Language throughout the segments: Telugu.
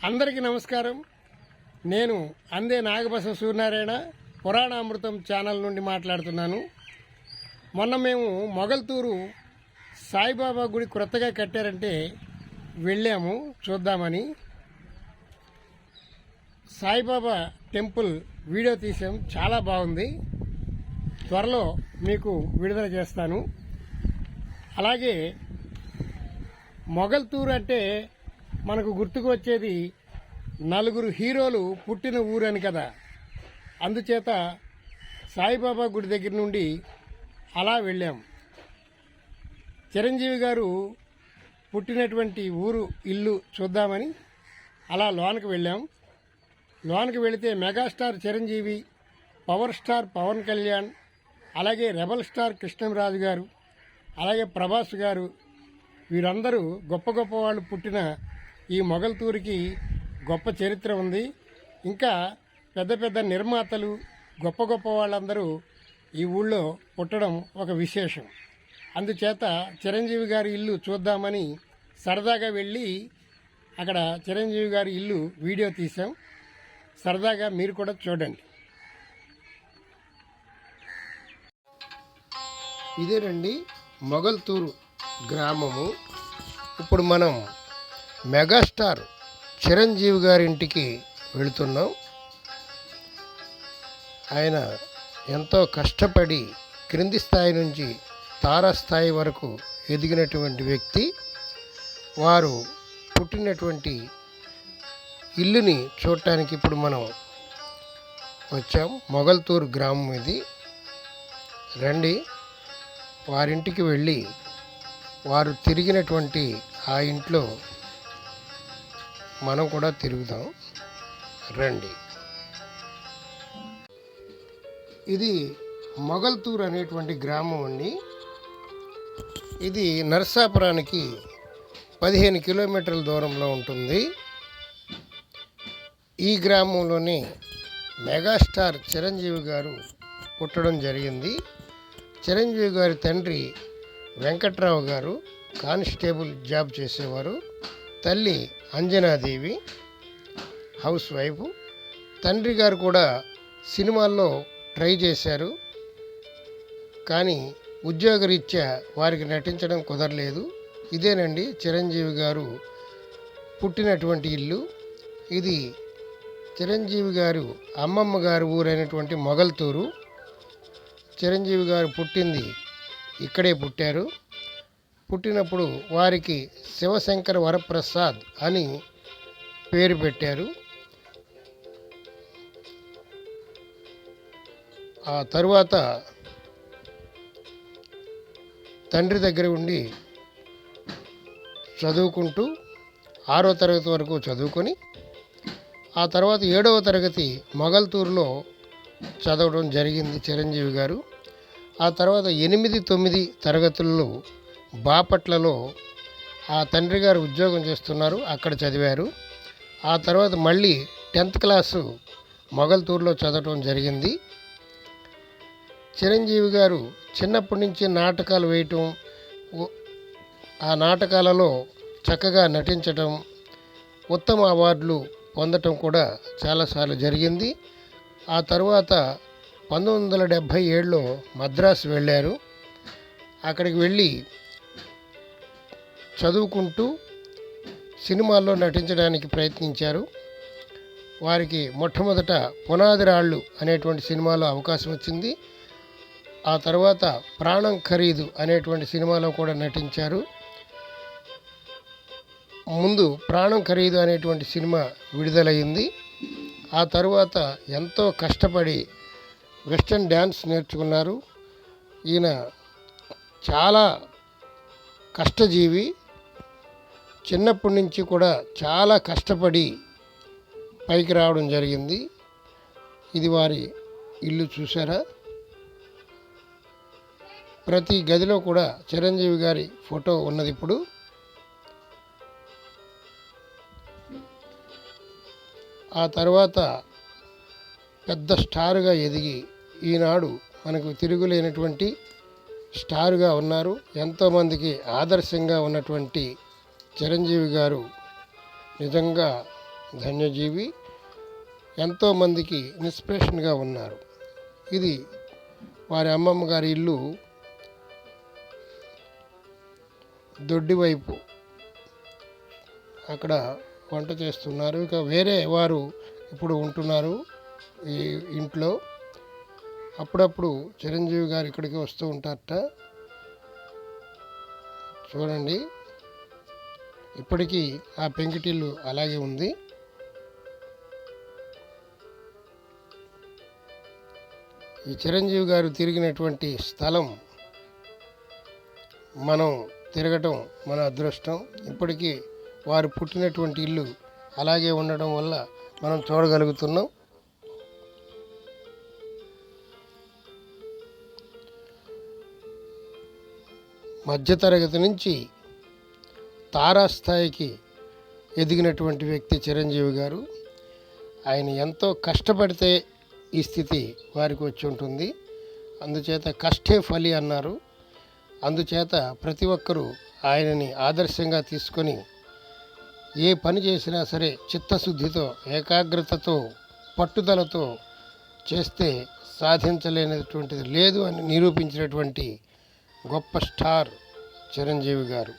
అందరికీ నమస్కారం. నేను అందే నాగబసవ సూర్యనారాయణ పురాణామృతం ఛానల్ నుండి మాట్లాడుతున్నాను. మొన్న మేము మొగల్తూరు సాయిబాబా గుడి కొత్తగా కట్టారంటే వెళ్ళాము చూద్దామని. సాయిబాబా టెంపుల్ వీడియో తీసాం, చాలా బాగుంది. త్వరలో మీకు విడుదల చేస్తాను. అలాగే మొగల్తూరు అంటే మనకు గుర్తుకు వచ్చేది నలుగురు హీరోలు పుట్టిన ఊరని కదా. అందుచేత సాయిబాబా గుడి దగ్గర నుండి అలా వెళ్ళాం. చిరంజీవి గారు పుట్టినటువంటి ఊరు ఇల్లు చూద్దామని అలా లోనికి వెళ్ళాం. లోనికి వెళితే megastar Chiranjeevi, power star Pawan Kalyan, అలాగే రెబల్ స్టార్ కృష్ణంరాజు గారు, అలాగే ప్రభాస్ గారు, వీరందరూ గొప్ప గొప్ప వాళ్ళు పుట్టిన ఈ మొగల్తూరికి గొప్ప చరిత్ర ఉంది. ఇంకా పెద్ద పెద్ద నిర్మాతలు, గొప్ప గొప్ప వాళ్ళందరూ ఈ ఊళ్ళో పుట్టడం ఒక విశేషం. అందుచేత చిరంజీవి గారి ఇల్లు చూద్దామని సరదాగా వెళ్ళి అక్కడ చిరంజీవి గారి ఇల్లు వీడియో తీసాం. సరదాగా మీరు కూడా చూడండి. ఇదేనండి మొగల్తూరు గ్రామము. ఇప్పుడు మనం మెగాస్టార్ చిరంజీవి గారి ఇంటికి వెళుతున్నాం. ఆయన ఎంతో కష్టపడి క్రింది స్థాయి నుంచి తారాస్థాయి వరకు ఎదిగినటువంటి వ్యక్తి. వారు పుట్టినటువంటి ఇల్లుని చూడటానికి ఇప్పుడు మనం వచ్చాం. మొగల్తూరు గ్రామం ఇది. రండి, వారింటికి వెళ్ళి వారు తిరిగినటువంటి ఆ ఇంట్లో మనం కూడా తిరుగుదాం. రండి. ఇది మొగల్తూరు అనేటువంటి గ్రామం అండి. ఇది నరసాపురానికి 15 కిలోమీటర్ల దూరంలో ఉంటుంది. ఈ గ్రామంలోనే మెగాస్టార్ చిరంజీవి గారు పుట్టడం జరిగింది. చిరంజీవి గారి తండ్రి వెంకట్రావు గారు కానిస్టేబుల్ జాబ్ చేసేవారు. తల్లి అంజనాదేవి హౌస్ వైఫ్. తండ్రి గారు కూడా సినిమాల్లో ట్రై చేశారు, కానీ ఉద్యోగరీత్యా వారికి నటించడం కుదరలేదు. ఇదేనండి చిరంజీవి గారు పుట్టినటువంటి ఇల్లు. ఇది చిరంజీవి గారు అమ్మమ్మ గారి ఊరైనటువంటి మొగల్తూరు. చిరంజీవి గారు పుట్టింది ఇక్కడే పుట్టారు. పుట్టినప్పుడు వారికి శివశంకర వరప్రసాద్ అని పేరు పెట్టారు. ఆ తరువాత తండ్రి దగ్గర ఉండి చదువుకుంటూ 6వ తరగతి వరకు చదువుకొని ఆ తర్వాత 7వ తరగతి మొగల్తూరులో చదవడం జరిగింది చిరంజీవి గారు. ఆ తర్వాత 8, 9 తరగతుల్లో బాపట్లలో ఆ తండ్రి గారు ఉద్యోగం చేస్తున్నారు, అక్కడ చదివారు. ఆ తర్వాత మళ్ళీ 10th క్లాసు మొగల్తూరులో చదవటం జరిగింది. చిరంజీవి గారు చిన్నప్పటి నుంచి నాటకాలు వేయటం, ఆ నాటకాలలో చక్కగా నటించటం, ఉత్తమ అవార్డులు పొందటం కూడా చాలాసార్లు జరిగింది. ఆ తర్వాత 1977లో మద్రాసు వెళ్ళారు. అక్కడికి వెళ్ళి చదువుకుంటూ సినిమాల్లో నటించడానికి ప్రయత్నించారు. వారికి మొట్టమొదట పునాది రాళ్ళు అనేటువంటి సినిమాలో అవకాశం వచ్చింది. ఆ తర్వాత ప్రాణం ఖరీదు అనేటువంటి సినిమాలో కూడా నటించారు. ముందు ప్రాణం ఖరీదు అనేటువంటి సినిమా విడుదలయ్యింది. ఆ తరువాత ఎంతో కష్టపడి వెస్టర్న్ డ్యాన్స్ నేర్చుకున్నారు. ఈయన చాలా కష్టజీవి. చిన్నప్పటి నుంచి కూడా చాలా కష్టపడి పైకి రావడం జరిగింది. ఇది వారి ఇల్లు చూసారా. ప్రతి గదిలో కూడా చిరంజీవి గారి ఫోటో ఉన్నది. ఇప్పుడు ఆ తర్వాత పెద్ద స్టార్గా ఎదిగి ఈనాడు మనకు తిరుగులేనటువంటి స్టార్గా ఉన్నారు. ఎంతోమందికి ఆదర్శంగా ఉన్నటువంటి చిరంజీవి గారు నిజంగా ధన్యజీవి, ఎంతోమందికి ఇన్స్పిరేషన్గా ఉన్నారు. ఇది వారి అమ్మమ్మ గారి ఇల్లు దొడ్డివైపు, అక్కడ వంట చేస్తున్నారు. ఇక వేరే వారు ఇప్పుడు ఉంటున్నారు ఈ ఇంట్లో. అప్పుడప్పుడు చిరంజీవి గారు ఇక్కడికి వస్తూ ఉంటారట. చూడండి, ఇప్పటికీ ఆ పెంకిటిల్లు అలాగే ఉంది. ఈ చిరంజీవి గారు తిరిగినటువంటి స్థలం మనం తిరగటం మన అదృష్టం. ఇప్పటికీ వారు పుట్టినటువంటి ఇల్లు అలాగే ఉండడం వల్ల మనం చూడగలుగుతున్నాం. మధ్యతరగతి నుంచి తారాస్థాయికి ఎదిగినటువంటి వ్యక్తి చిరంజీవి గారు. ఆయన ఎంతో కష్టపడితే ఈ స్థితి వారికి వచ్చి ఉంటుంది. అందుచేత కష్టే ఫలి అన్నారు. అందుచేత ప్రతి ఒక్కరూ ఆయనని ఆదర్శంగా తీసుకొని ఏ పని చేసినా సరే చిత్తశుద్ధితో, ఏకాగ్రతతో, పట్టుదలతో చేస్తే సాధించలేనటువంటిది లేదు అని నిరూపించినటువంటి గొప్ప స్టార్ చిరంజీవి గారు.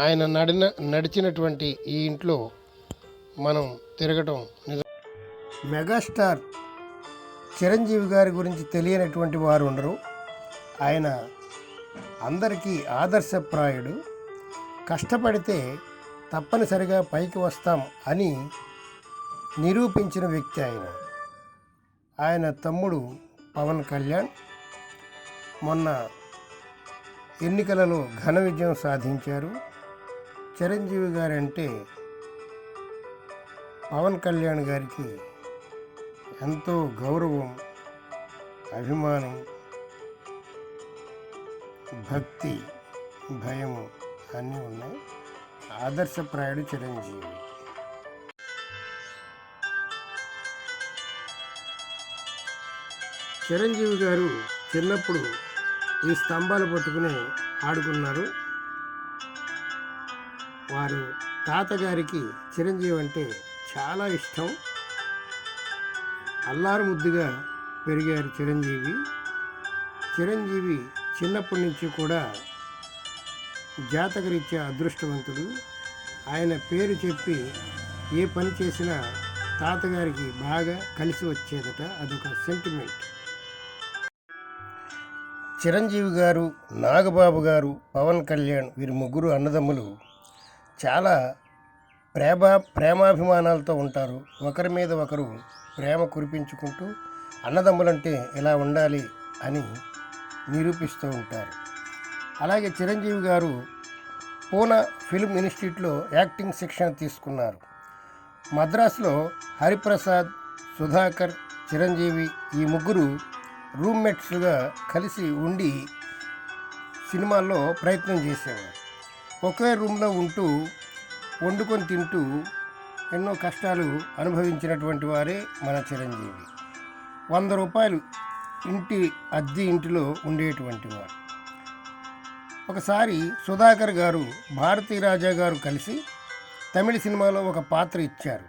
ఆయన నడిచినటువంటి ఈ ఇంట్లో మనం తిరగటం నిజం. మెగాస్టార్ చిరంజీవి గారి గురించి తెలియనటువంటి వారు ఉండరు. ఆయన అందరికీ ఆదర్శప్రాయుడు. కష్టపడితే తప్పనిసరిగా పైకి వస్తాం అని నిరూపించిన వ్యక్తి ఆయన తమ్ముడు పవన్ కళ్యాణ్ మొన్న ఎన్నికలలో ఘన విజయం సాధించారు. చిరంజీవి గారంటే పవన్ కళ్యాణ్ గారికి ఎంతో గౌరవం, అభిమానం, భక్తి, భయము అన్నీ ఉన్నాయి. ఆదర్శప్రాయుడు చిరంజీవి. చిరంజీవి గారు చిన్నప్పుడు ఈ స్తంభాలు పట్టుకుని ఆడుకున్నారు. వారు తాతగారికి చిరంజీవి అంటే చాలా ఇష్టం. అల్లారు ముద్దుగా పెరిగారు చిరంజీవి చిన్నప్పటి నుంచి కూడా జాతకరీత్యా అదృష్టవంతుడు. ఆయన పేరు చెప్పి ఏ పని చేసినా తాతగారికి బాగా కలిసి వచ్చేదట. అదొక సెంటిమెంట్. చిరంజీవి గారు, నాగబాబు గారు, పవన్ కళ్యాణ్ వీరి ముగ్గురు అన్నదమ్ములు చాలా ప్రేమాభిమానాలతో ఉంటారు. ఒకరి మీద ఒకరు ప్రేమ కురిపించుకుంటూ అన్నదమ్ములంటే ఇలా ఉండాలి అని నిరూపిస్తూ ఉంటారు. అలాగే చిరంజీవి గారు పూనా ఫిల్మ్ ఇన్స్టిట్యూట్లో యాక్టింగ్ శిక్షణ తీసుకున్నారు. మద్రాసులో హరిప్రసాద్, సుధాకర్, చిరంజీవి ఈ ముగ్గురు రూమ్మేట్స్గా కలిసి ఉండి సినిమాల్లో ప్రయత్నం చేసేవారు. ఒకే రూమ్లో ఉంటూ వండుకొని తింటూ ఎన్నో కష్టాలు అనుభవించినటువంటి వారే మన చిరంజీవి. 100 రూపాయలు అద్దె ఇంటిలో ఉండేటువంటి వారు. ఒకసారి సుధాకర్ గారు, భారతీ రాజా గారు కలిసి తమిళ సినిమాలో ఒక పాత్ర ఇచ్చారు.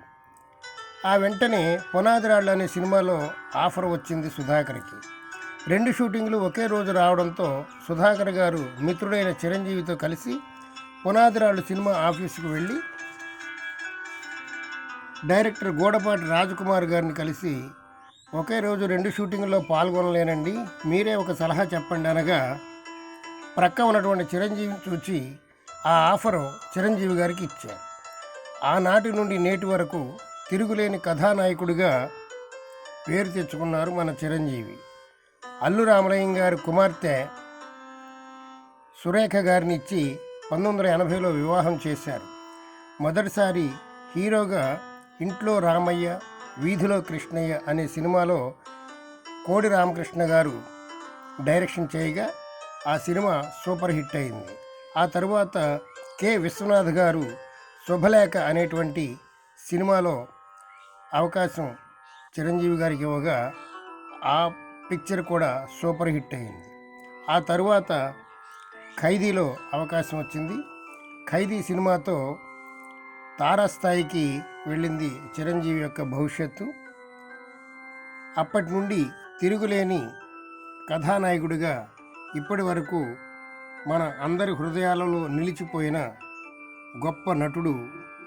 ఆ వెంటనే పునాదిరాళ్ళు అనే సినిమాలో ఆఫర్ వచ్చింది సుధాకర్కి. 2 షూటింగ్లు ఒకే రోజు రావడంతో సుధాకర్ గారు మిత్రుడైన చిరంజీవితో కలిసి పునాదిరాళ్ళు సినిమా ఆఫీసుకు వెళ్ళి డైరెక్టర్ గూడపాటి రాజకుమార్ గారిని కలిసి ఒకే రోజు 2 షూటింగ్లో పాల్గొనలేనండి, మీరే ఒక సలహా చెప్పండి అనగా ప్రక్క ఉన్నటువంటి చిరంజీవిని చూచి ఆ ఆఫరు చిరంజీవి గారికి ఇచ్చారు. ఆనాటి నుండి నేటి వరకు తిరుగులేని కథానాయకుడిగా పేరు తెచ్చుకున్నారు మన చిరంజీవి. అల్లు రామలింగ గారి కుమార్తె సురేఖ గారిని ఇచ్చి 1980లో వివాహం చేశారు. మొదటిసారి హీరోగా ఇంట్లో రామయ్య, వీధిలో కృష్ణయ్య అనే సినిమాలో కోడి రామకృష్ణ గారు డైరెక్షన్ చేయగా ఆ సినిమా సూపర్ హిట్ అయింది. ఆ తరువాత కె విశ్వనాథ్ గారు శుభలేఖ అనేటువంటి సినిమాలో అవకాశం చిరంజీవి గారికి ఇవ్వగా ఆ పిక్చర్ కూడా సూపర్ హిట్ అయింది. ఆ తరువాత ఖైదీలో అవకాశం వచ్చింది. ఖైదీ సినిమాతో తారాస్థాయికి వెళ్ళింది చిరంజీవి యొక్క భవిష్యత్తు. అప్పటి నుండి తిరుగులేని కథానాయకుడిగా ఇప్పటి వరకు మన అందరి హృదయాలలో నిలిచిపోయిన గొప్ప నటుడు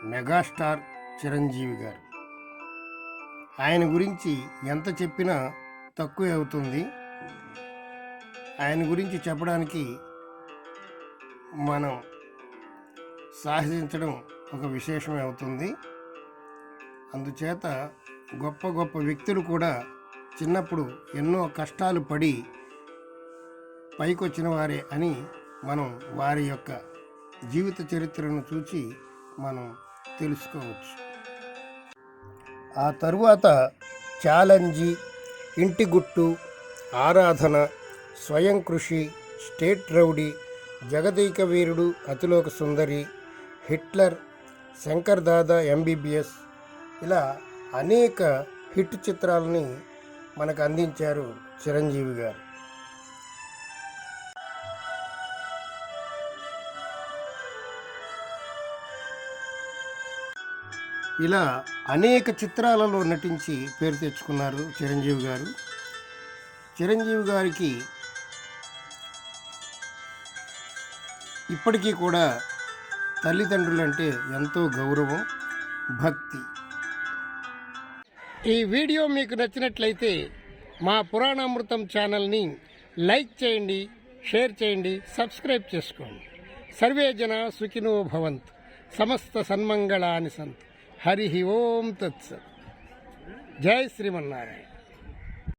మెగాస్టార్ చిరంజీవి గారు. ఆయన గురించి ఎంత చెప్పినా తక్కువే అవుతుంది. ఆయన గురించి చెప్పడానికి మనం సాహసించడం ఒక విశేషమే అవుతుంది. అందుచేత గొప్ప గొప్ప వ్యక్తులు కూడా చిన్నప్పుడు ఎన్నో కష్టాలు పడి పైకొచ్చిన వారే అని మనం వారి యొక్క జీవిత చరిత్రను చూసి మనం తెలుసుకోవచ్చు. ఆ తరువాత ఛాలెంజి, ఇంటి గుట్టు, ఆరాధన, స్వయం కృషి, స్టేట్ రౌడీ, జగదీక వీరుడు, అతిలోక సుందరి, హిట్లర్, శంకర్ దాదా ఎంబీబీఎస్ ఇలా అనేక హిట్ చిత్రాలని మనకు అందించారు చిరంజీవి గారు. ఇలా అనేక చిత్రాలలో నటించి పేరు తెచ్చుకున్నారు చిరంజీవి గారు. చిరంజీవి గారికి ఇప్పటికీ కూడా తల్లిదండ్రులంటే ఎంతో గౌరవం, భక్తి. ఈ వీడియో మీకు నచ్చినట్లయితే మా పురాణామృతం ఛానల్ని లైక్ చేయండి, షేర్ చేయండి, సబ్స్క్రైబ్ చేసుకోండి. సర్వే జన సుఖినో భవంతు, సమస్త సన్మంగళాని సంతు. హరి ఓం తత్సత్. జై శ్రీమన్నారాయణ.